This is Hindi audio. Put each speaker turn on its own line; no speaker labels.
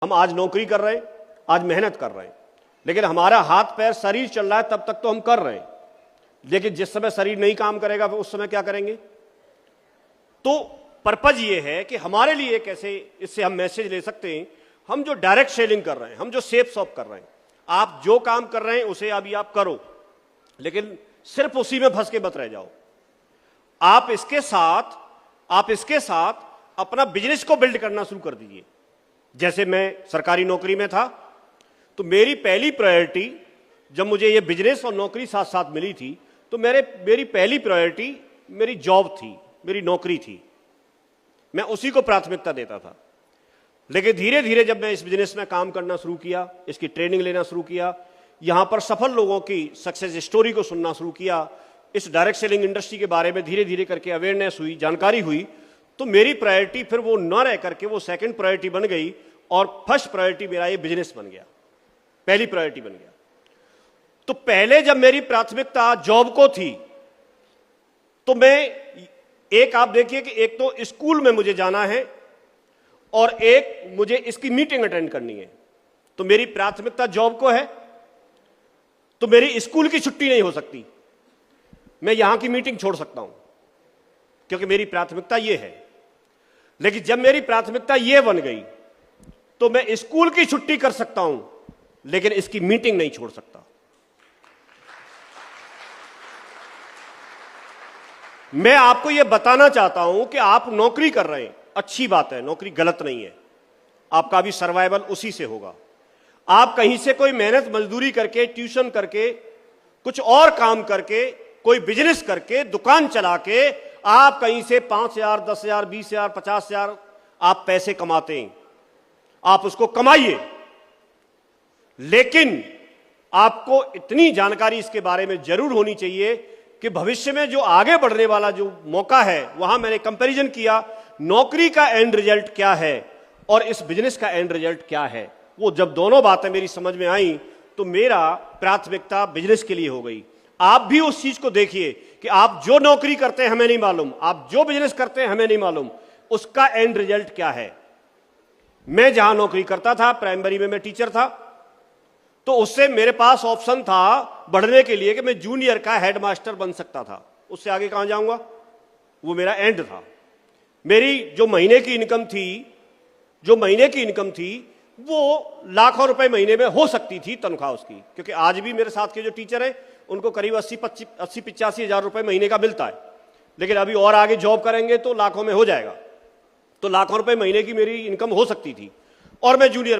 हम आज नौकरी कर रहे हैं, आज मेहनत कर रहे हैं, लेकिन हमारा हाथ पैर शरीर चल रहा है तब तक तो हम कर रहे हैं। लेकिन जिस समय शरीर नहीं काम करेगा उस समय क्या करेंगे? तो पर्पज ये है कि हमारे लिए कैसे इससे हम मैसेज ले सकते हैं। हम जो डायरेक्ट सेलिंग कर रहे हैं, हम जो सेफ शॉप कर रहे हैं, आप जो काम कर रहे हैं उसे अभी आप करो, लेकिन सिर्फ उसी में फंस के मत रह जाओ। आप इसके साथ अपना बिजनेस को बिल्ड करना शुरू कर दीजिए। जैसे मैं सरकारी नौकरी में था तो मेरी पहली प्रायोरिटी, जब मुझे ये बिजनेस और नौकरी साथ साथ मिली थी, तो मेरी पहली प्रायोरिटी मेरी जॉब थी, मेरी नौकरी थी। मैं उसी को प्राथमिकता देता था। लेकिन धीरे धीरे जब मैं इस बिजनेस में काम करना शुरू किया, इसकी ट्रेनिंग लेना शुरू किया, यहां पर सफल लोगों की सक्सेस स्टोरी को सुनना शुरू किया, इस डायरेक्ट सेलिंग इंडस्ट्री के बारे में धीरे धीरे करके अवेयरनेस हुई, जानकारी हुई, तो मेरी प्रायोरिटी फिर वो न रह करके वो सेकंड प्रायोरिटी बन गई और फर्स्ट प्रायोरिटी मेरा ये बिजनेस बन गया, पहली प्रायोरिटी बन गया। तो पहले जब मेरी प्राथमिकता जॉब को थी तो आप देखिए कि एक तो स्कूल में मुझे जाना है और एक मुझे इसकी मीटिंग अटेंड करनी है। तो मेरी प्राथमिकता जॉब को है, तो मेरी स्कूल की छुट्टी नहीं हो सकती, मैं यहां की मीटिंग छोड़ सकता हूं क्योंकि मेरी प्राथमिकता यह है। लेकिन जब मेरी प्राथमिकता यह बन गई तो मैं स्कूल की छुट्टी कर सकता हूं लेकिन इसकी मीटिंग नहीं छोड़ सकता। मैं आपको यह बताना चाहता हूं कि आप नौकरी कर रहे हैं, अच्छी बात है, नौकरी गलत नहीं है, आपका भी सर्वाइवल उसी से होगा। आप कहीं से कोई मेहनत मजदूरी करके, ट्यूशन करके, कुछ और काम करके, कोई बिजनेस करके, दुकान चला के आप कहीं से 5,000, 10,000, 20,000, 50,000 आप पैसे कमाते हैं, आप उसको कमाइए। लेकिन आपको इतनी जानकारी इसके बारे में जरूर होनी चाहिए कि भविष्य में जो आगे बढ़ने वाला जो मौका है, वहां मैंने कंपैरिजन किया, नौकरी का एंड रिजल्ट क्या है और इस बिजनेस का एंड रिजल्ट क्या है। वो जब दोनों बातें मेरी समझ में आई तो मेरा प्राथमिकता बिजनेस के लिए हो गई। आप भी उस चीज को देखिए कि आप जो नौकरी करते हैं हमें नहीं मालूम, आप जो बिजनेस करते हैं हमें नहीं मालूम, उसका एंड रिजल्ट क्या है। मैं जहां नौकरी करता था, प्राइमरी में मैं टीचर था, तो उससे मेरे पास ऑप्शन था बढ़ने के लिए कि मैं जूनियर का हेडमास्टर बन सकता था। उससे आगे कहां जाऊंगा, वो मेरा एंड था। मेरी जो महीने की इनकम थी वो लाखों रुपए महीने में हो सकती थी तनख्वाह उसकी, क्योंकि आज भी मेरे साथ के जो टीचर हैं उनको करीब 80-85 हजार रुपए महीने का मिलता है। लेकिन अभी और आगे जॉब करेंगे तो लाखों में हो जाएगा। तो लाखों रुपए महीने की मेरी इनकम हो सकती थी और मैं जूनियर